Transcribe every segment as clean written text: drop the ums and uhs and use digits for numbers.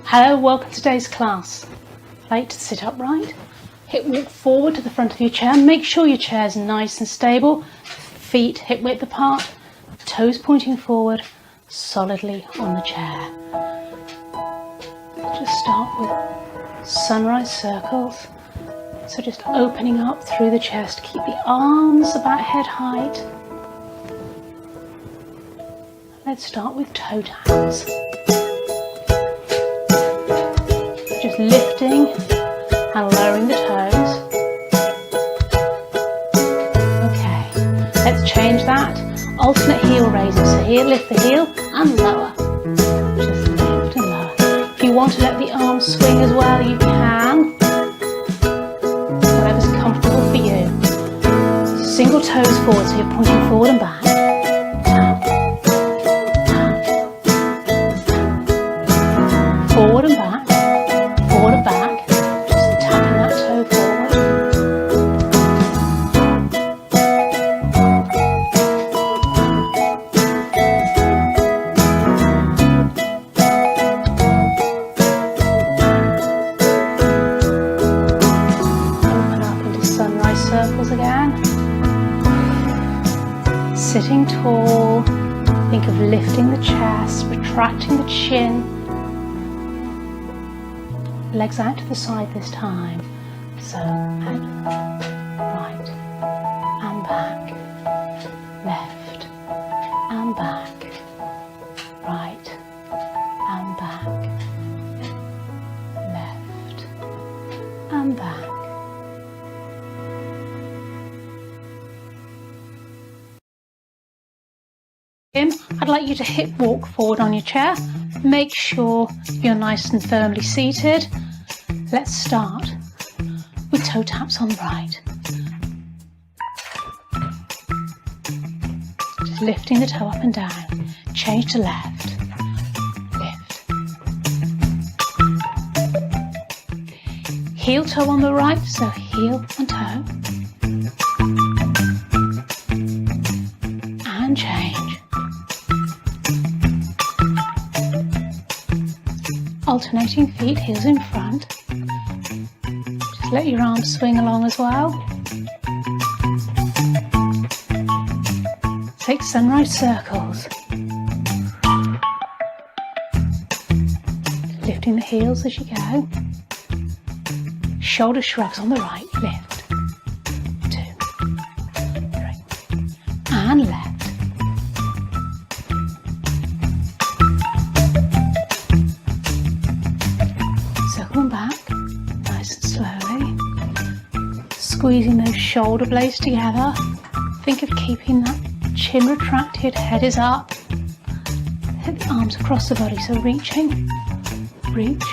Hello, welcome to today's class. Like to sit upright, hip walk forward to the front of your chair. Make sure your chair is nice and stable, feet hip width apart, toes pointing forward, solidly on the chair. Just start with sunrise circles. So just opening up through the chest, keep the arms about head height. Let's start with toe taps. Just lifting and lowering the toes. Okay, let's change that. Alternate heel raises. So here, lift the heel and lower. Just lift and lower. If you want to let the arms swing as well, you can. Whatever's comfortable for you. Single toes forward, so you're pointing forward and back. Forward and back, forward and back, just tapping that toe forward. Open up into sunrise circles again. Sitting tall, think of lifting the chest, retracting the chin. Legs out to the side this time. So out, right and back, left and back, right and back, left and back. I'd like you to hip walk forward on your chair. Make sure you're nice and firmly seated. Let's start with toe taps on the right. Just lifting the toe up and down. Change to left. Lift. Heel toe on the right, so heel and toe. And change. Alternating feet, heels in front. Just let your arms swing along as well. Take sunrise circles. Lifting the heels as you go. Shoulder shrugs on the right. Lift. 2, 3. And left. Circling back, nice and slowly. Squeezing those shoulder blades together. Think of keeping that chin retracted, head is up. Hit the arms across the body, so reaching, reach,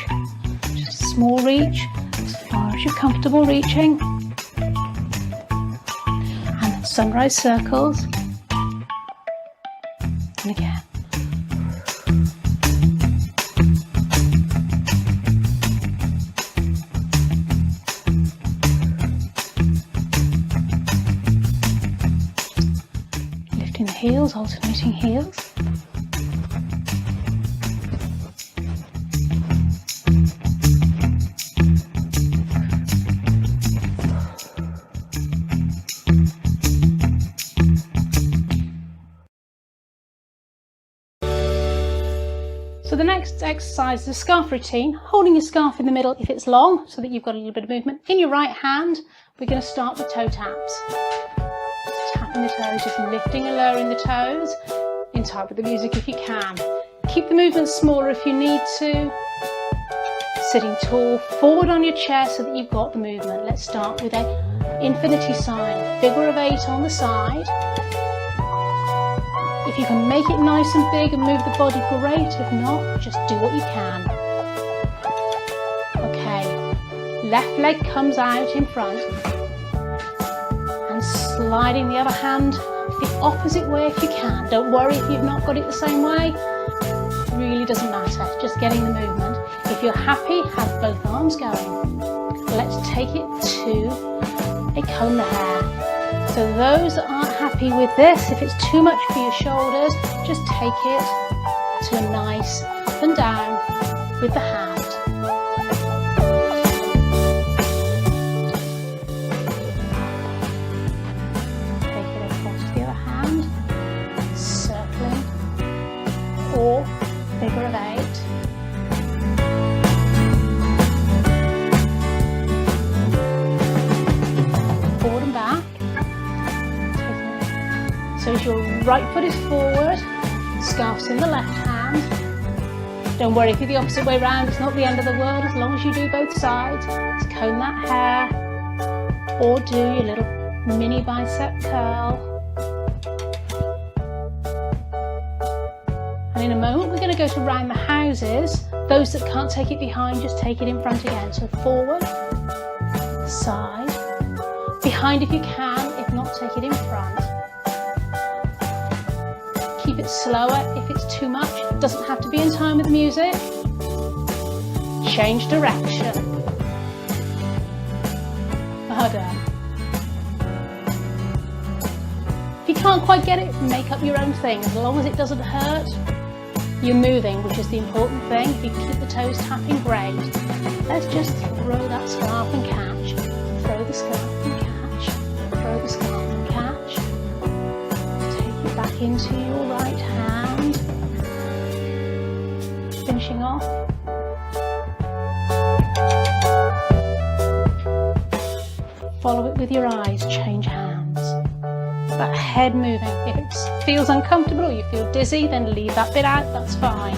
just a small reach, as far as you're comfortable reaching. And then sunrise circles. And again. Lifting the heels, alternating heels. So the next exercise is a scarf routine, holding your scarf in the middle if it's long, so that you've got a little bit of movement. In your right hand, we're going to start with toe taps. Just tapping the toes, just lifting and lowering the toes, in time with the music if you can. Keep the movement smaller if you need to. Sitting tall, forward on your chair so that you've got the movement. Let's start with a infinity sign, figure of 8 on the side. If you can make it nice and big and move the body, great. If not, just do what you can. Okay, left leg comes out in front and sliding the other hand the opposite way if you can. Don't worry if you've not got it the same way. It really doesn't matter, just getting the movement. If you're happy, have both arms going. Let's take it to a comb the hair. So those that aren't happy with this, if it's too much for your shoulders, just take it to a nice up and down with the hand. 4, figure of 8. Forward and back. So as your right foot is forward, scarf's in the left hand. Don't worry if you're the opposite way round, it's not the end of the world as long as you do both sides. Just comb that hair or do your little mini bicep curl. And in a moment we're going to go to round the houses. Those that can't take it behind, just take it in front again. So forward, side, behind if you can, if not take it in front. Keep it slower if it's too much. It doesn't have to be in time with the music. Change direction. Well done. If you can't quite get it, make up your own thing. As long as it doesn't hurt, you're moving, which is the important thing. If you keep the toes tapping, great. Let's just throw that scarf and catch. Throw the scarf and catch. Throw the scarf and catch. Take it back into your right hand. Finishing off. Follow it with your eyes, change hands. That head moving. If it feels uncomfortable or you feel dizzy, then leave that bit out, that's fine.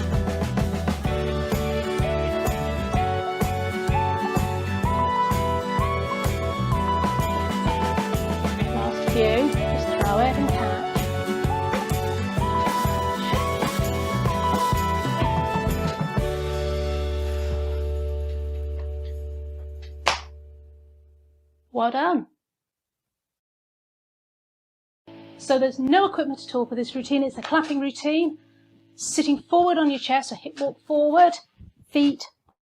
Last few, just throw it and catch. Well done. So there's no equipment at all for this routine. It's a clapping routine. Sitting forward on your chair, so hip walk forward, feet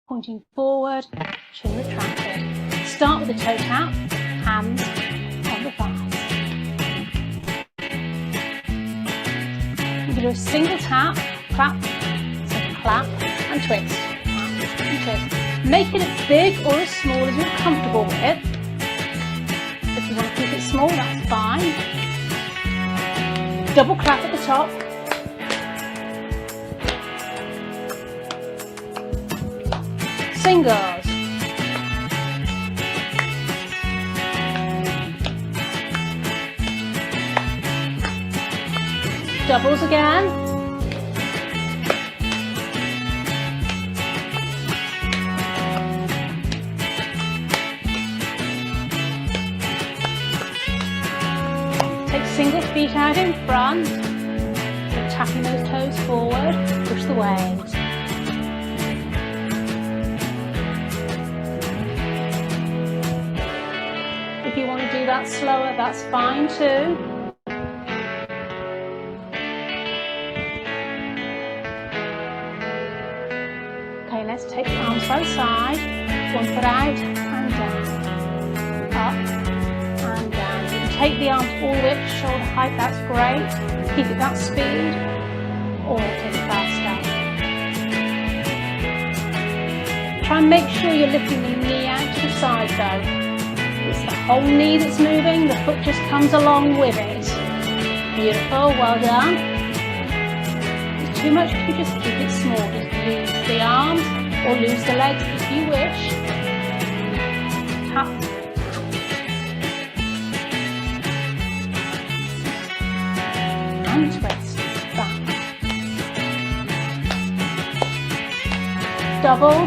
pointing forward, chin retracted. Start with the toe tap, hands on the thighs. You can do a single tap, clap, so clap and twist, clap and twist. Make it as big or as small as you're comfortable with. If you want to keep it small, that's fine. Double clap at the top. Singles. Doubles again. Single feet out in front, so tapping those toes forward, push the waves. If you want to do that slower, that's fine too. Okay, let's take the arms by the side, one foot out and down, up. Take the arms all the way up to shoulder height, that's great. Keep it that speed, or take it faster. Try and make sure you're lifting the knee out to the side though. It's the whole knee that's moving, the foot just comes along with it. Beautiful, well done. If it's too much, you just keep it small. Just lose the arms or lose the legs if you wish. Tap. And twist, back, double,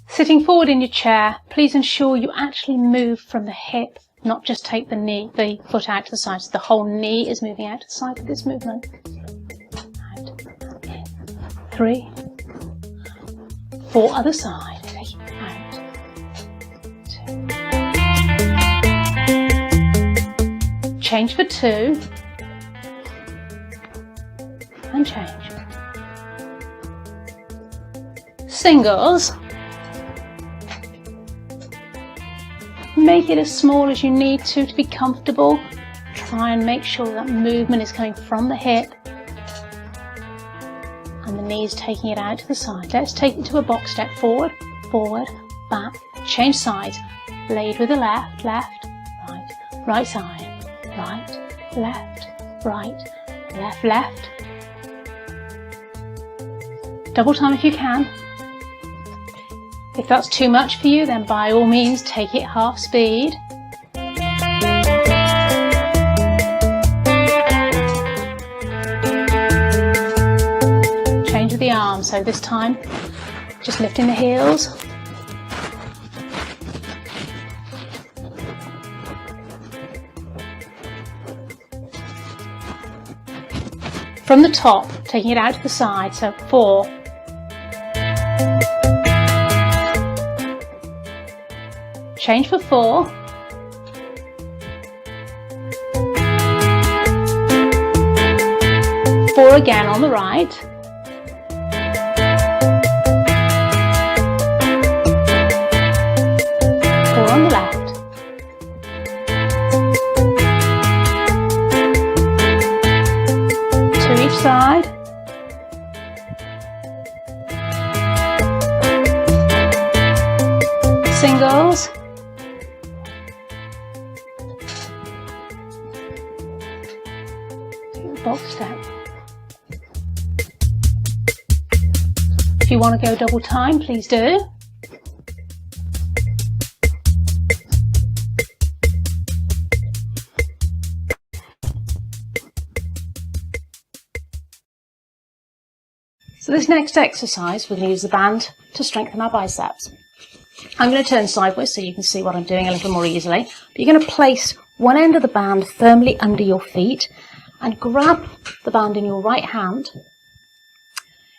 Sitting forward in your chair, please ensure you actually move from the hip, not just take the foot out to the side. So the whole knee is moving out to the side with this movement. Out and in. 3, 4, other side. Take it out. 2. Change for 2. And change. Singles. Make it as small as you need to be comfortable. Try and make sure that movement is coming from the hip and the knees taking it out to the side. Let's take it to a box step. Forward, forward, back, change sides. Lead with the left, left, right, right side, right, left, right, left, left. Double time if you can. If that's too much for you, then by all means take it half speed. Change with the arms, so this time just lifting the heels. From the top, taking it out to the side, so 4. Change for 4. 4 again on the right. 4 on the left. Side. Singles. Box step. If you want to go double time, please do. So this next exercise, we're going to use the band to strengthen our biceps. I'm going to turn sideways so you can see what I'm doing a little more easily. But you're going to place one end of the band firmly under your feet and grab the band in your right hand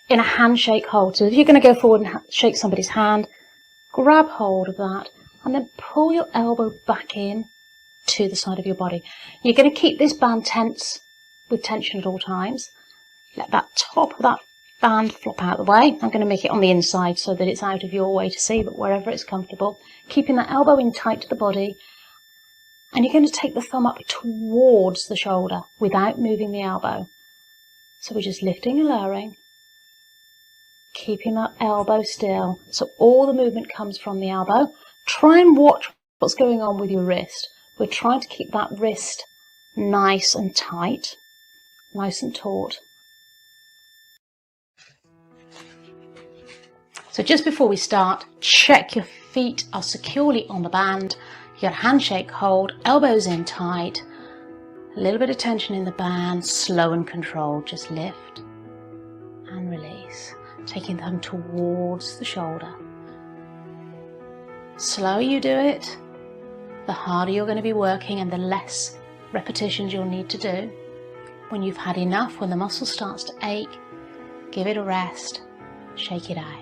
in a handshake hold. So if you're going to go forward and shake somebody's hand, grab hold of that and then pull your elbow back in to the side of your body. You're going to keep this band tense with tension at all times. Let that top of that band flop out of the way. I'm going to make it on the inside so that it's out of your way to see, but wherever it's comfortable. Keeping that elbow in tight to the body. And you're going to take the thumb up towards the shoulder without moving the elbow. So we're just lifting and lowering. Keeping that elbow still. So all the movement comes from the elbow. Try and watch what's going on with your wrist. We're trying to keep that wrist nice and tight. Nice and taut. So just before we start, check your feet are securely on the band. You got a handshake hold, elbows in tight, a little bit of tension in the band, slow and controlled. Just lift and release, taking them towards the shoulder. Slower you do it, the harder you're going to be working and the less repetitions you'll need to do. When you've had enough, when the muscle starts to ache, give it a rest, shake it out.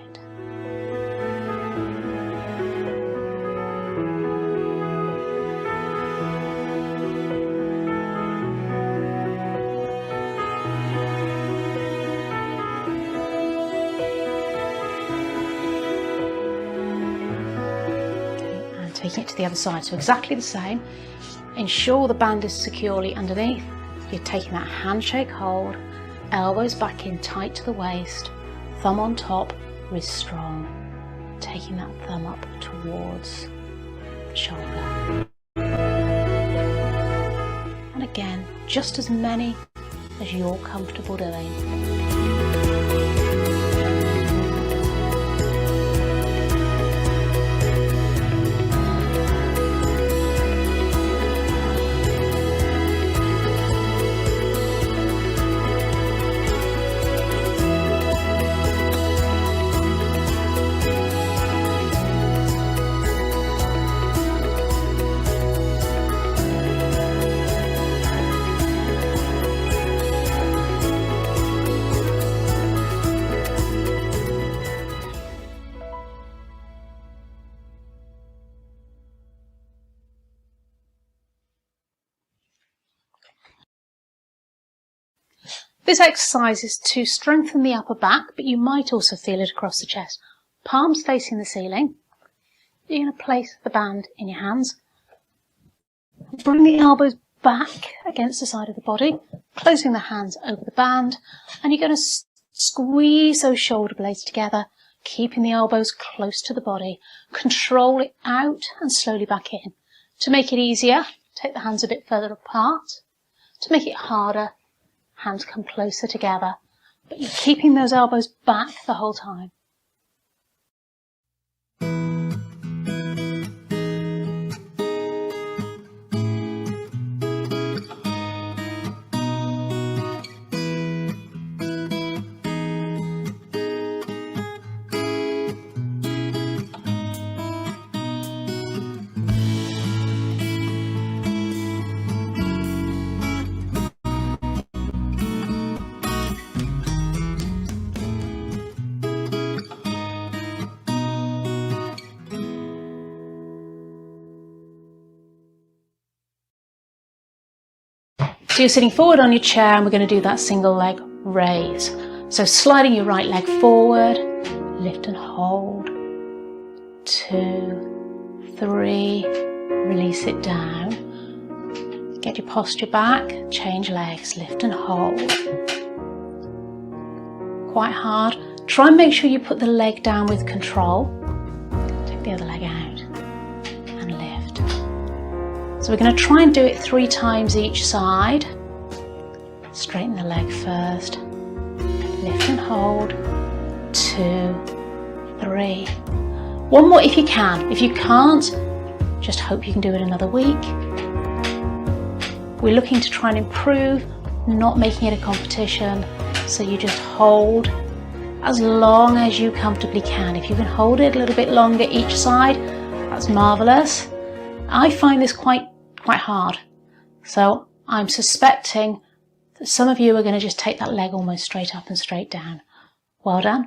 Taking it to the other side, so exactly the same. Ensure the band is securely underneath. You're taking that handshake hold, elbows back in tight to the waist, thumb on top, wrist strong. Taking that thumb up towards the shoulder. And again, just as many as you're comfortable doing. This exercise is to strengthen the upper back, but you might also feel it across the chest. Palms facing the ceiling. You're going to place the band in your hands. Bring the elbows back against the side of the body, closing the hands over the band, and you're going to squeeze those shoulder blades together, keeping the elbows close to the body. Control it out and slowly back in. To make it easier, take the hands a bit further apart. To make it harder, hands come closer together, but you're keeping those elbows back the whole time. So you're sitting forward on your chair and we're going to do that single leg raise. So sliding your right leg forward, lift and hold, 2, 3, release it down. Get your posture back, change legs, lift and hold. Quite hard. Try and make sure you put the leg down with control. Take the other leg out and lift. So we're going to try and do it 3 times each side. Straighten the leg first. Lift and hold. 2, 3. One more if you can. If you can't, just hope you can do it another week. We're looking to try and improve, not making it a competition. So you just hold as long as you comfortably can. If you can hold it a little bit longer each side, that's marvellous. I find this quite hard. So I'm suspecting that some of you are going to just take that leg almost straight up and straight down. Well done.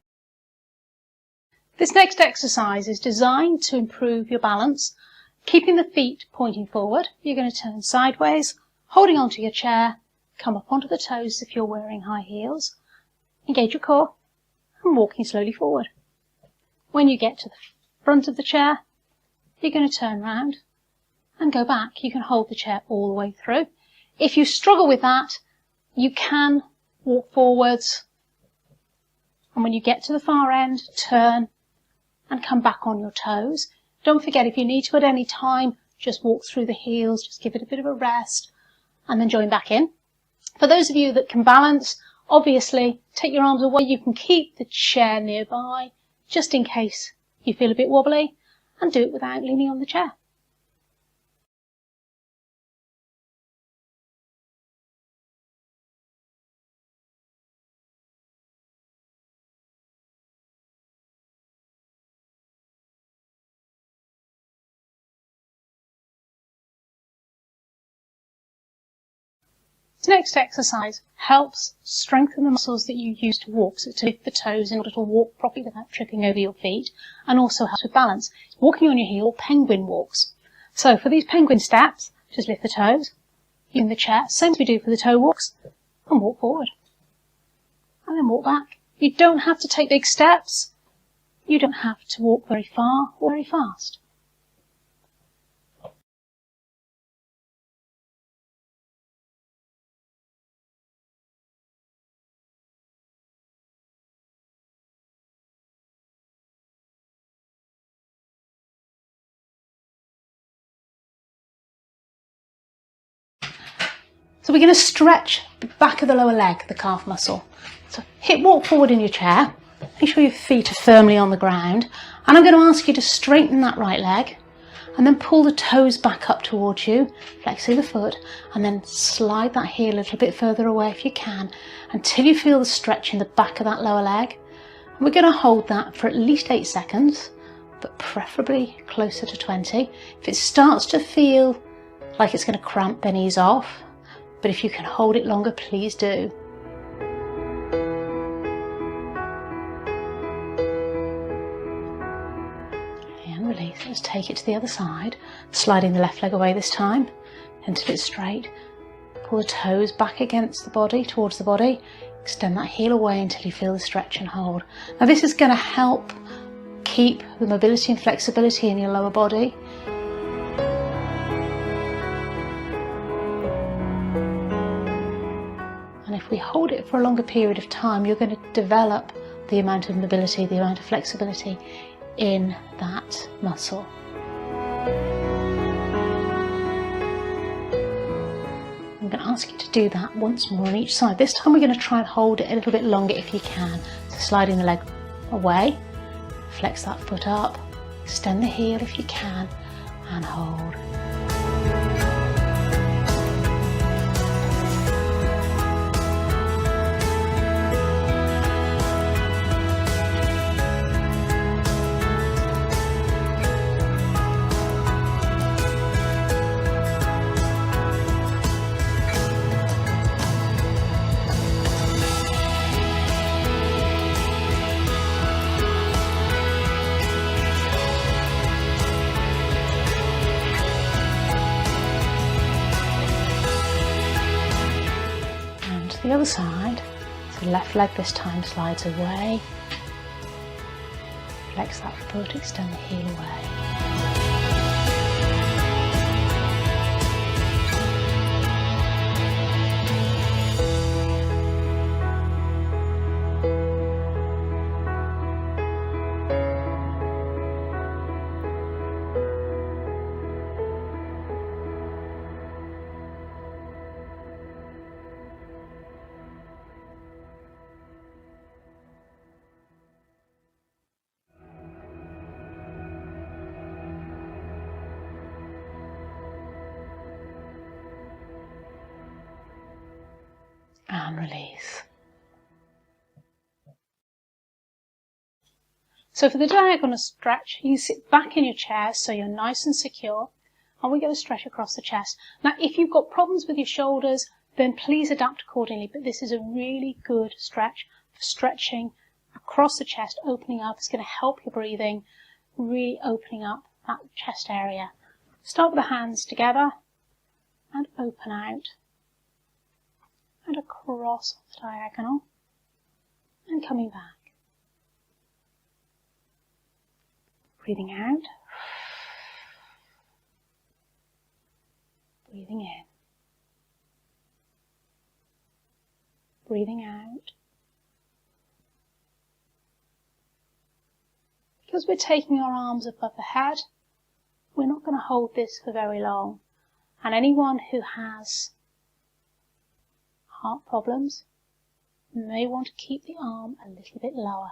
This next exercise is designed to improve your balance, keeping the feet pointing forward. You're going to turn sideways, holding onto your chair, come up onto the toes if you're wearing high heels, engage your core, and walking slowly forward. When you get to the front of the chair, you're going to turn round and go back. You can hold the chair all the way through. If you struggle with that, you can walk forwards, and when you get to the far end, turn and come back on your toes. Don't forget, if you need to at any time, just walk through the heels, just give it a bit of a rest, and then join back in. For those of you that can balance, obviously, take your arms away. You can keep the chair nearby, just in case you feel a bit wobbly, and do it without leaning on the chair. This next exercise helps strengthen the muscles that you use to walk, so to lift the toes in order to walk properly without tripping over your feet, and also helps with balance. Walking on your heel, penguin walks. So for these penguin steps, just lift the toes in the chair, same as we do for the toe walks, and walk forward. And then walk back. You don't have to take big steps. You don't have to walk very far or very fast. So we're going to stretch the back of the lower leg, the calf muscle. So hip walk forward in your chair. Make sure your feet are firmly on the ground. And I'm going to ask you to straighten that right leg and then pull the toes back up towards you, flexing the foot, and then slide that heel a little bit further away if you can until you feel the stretch in the back of that lower leg. And we're going to hold that for at least 8 seconds, but preferably closer to 20. If it starts to feel like it's going to cramp, then ease off. But if you can hold it longer, please do. And release. Let's take it to the other side, sliding the left leg away this time until it's straight. Pull the toes back against the body, towards the body. Extend that heel away until you feel the stretch and hold. Now this is going to help keep the mobility and flexibility in your lower body. if we hold it for a longer period of time, you're going to develop the amount of mobility, the amount of flexibility in that muscle. I'm going to ask you to do that once more on each side. This time we're going to try and hold it a little bit longer if you can. So sliding the leg away, flex that foot up, extend the heel if you can, and hold. The other side, so left leg this time slides away, flex that foot, extend the heel away. And release. So for the diagonal stretch, you sit back in your chair so you're nice and secure, and we're going to stretch across the chest. Now if you've got problems with your shoulders, then please adapt accordingly, but this is a really good stretch for stretching across the chest, opening up. It's going to help your breathing, really opening up that chest area. Start with the hands together and open out. And across the diagonal, and coming back. Breathing out, breathing in, breathing out. Because we're taking our arms above the head, we're not going to hold this for very long. And anyone who has heart problems may want to keep the arm a little bit lower.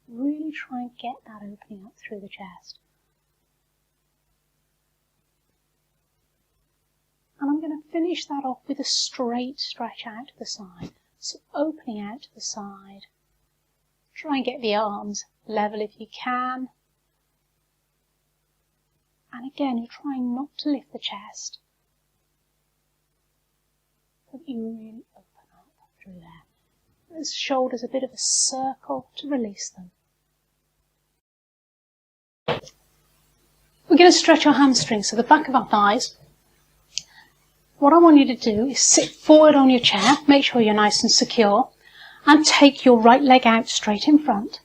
Really try and get that opening up through the chest. And I'm going to finish that off with a straight stretch out to the side. So opening out to the side. Try and get the arms level if you can. And again, you're trying not to lift the chest, but you really open up through there. The shoulders a bit of a circle to release them. We're going to stretch our hamstrings, so the back of our thighs. What I want you to do is sit forward on your chair, make sure you're nice and secure, and take your right leg out straight in front.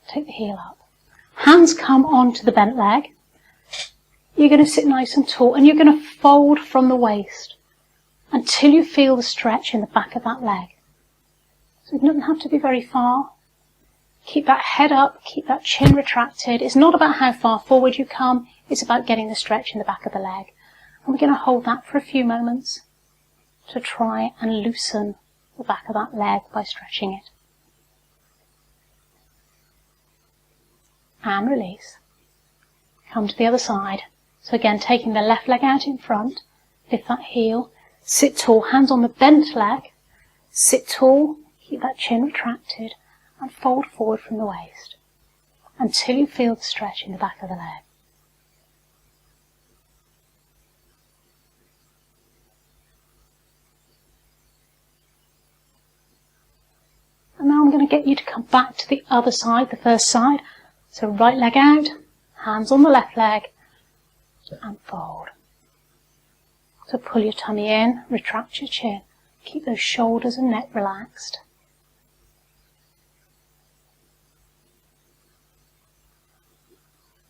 Take the heel up. Hands come onto the bent leg. You're going to sit nice and tall, and you're going to fold from the waist until you feel the stretch in the back of that leg. So it doesn't have to be very far. Keep that head up, keep that chin retracted. It's not about how far forward you come, it's about getting the stretch in the back of the leg. And we're going to hold that for a few moments to try and loosen the back of that leg by stretching it. And release. Come to the other side. So again, taking the left leg out in front, lift that heel, sit tall, hands on the bent leg, sit tall, keep that chin retracted, and fold forward from the waist until you feel the stretch in the back of the leg. And now I'm going to get you to come back to the other side, the first side. So right leg out, hands on the left leg, and fold. So pull your tummy in, retract your chin, keep those shoulders and neck relaxed.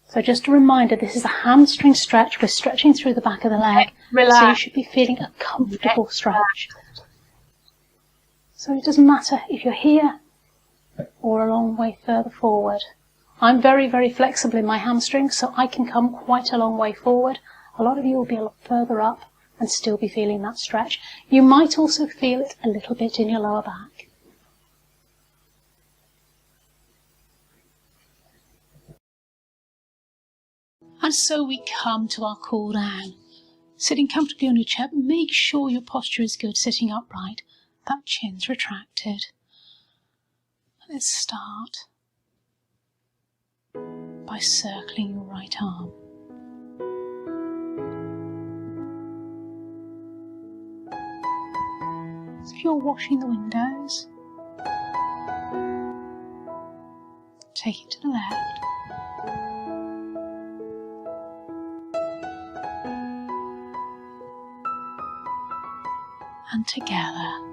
So just a reminder, this is a hamstring stretch. We're stretching through the back of the leg, so you should be feeling a comfortable stretch. So it doesn't matter if you're here or a long way further forward. I'm very, very flexible in my hamstrings, so I can come quite a long way forward. A lot of you will be a lot further up and still be feeling that stretch. You might also feel it a little bit in your lower back. And so we come to our cool down. Sitting comfortably on your chair, but make sure your posture is good, sitting upright. That chin's retracted. Let's start by circling your right arm. So if you're washing the windows, take it to the left. And together.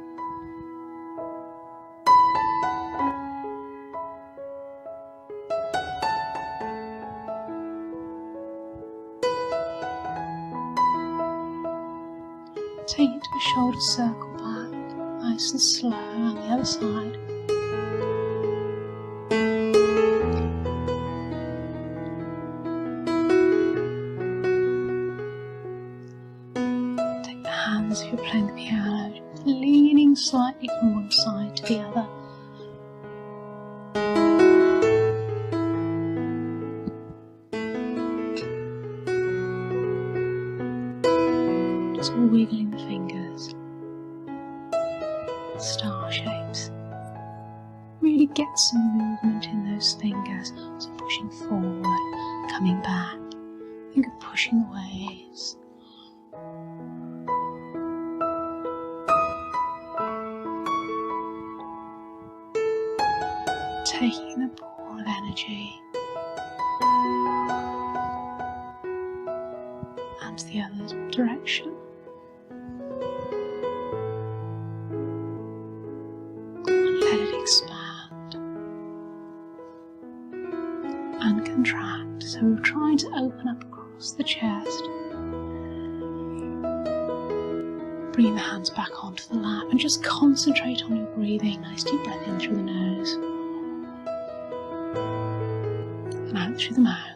Take it to a shoulder circle back, nice and slow, on the other side. Take the hands if you're playing the piano, leaning slightly from one side to the other. Just wiggling the fingers, star shapes. Really get some movement in those fingers. So pushing forward, coming back. Think of pushing the waves. Taking the ball of energy and the other direction. And let it expand and contract. So we're trying to open up across the chest. Bring the hands back onto the lap and just concentrate on your breathing. Nice deep breath in through the nose and out through the mouth.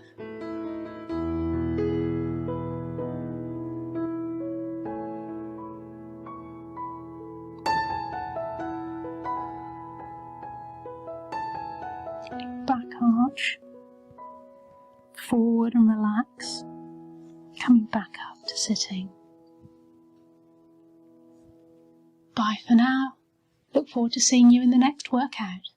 Back arch, forward and relax, coming back up to sitting. Bye for now. Look forward to seeing you in the next workout.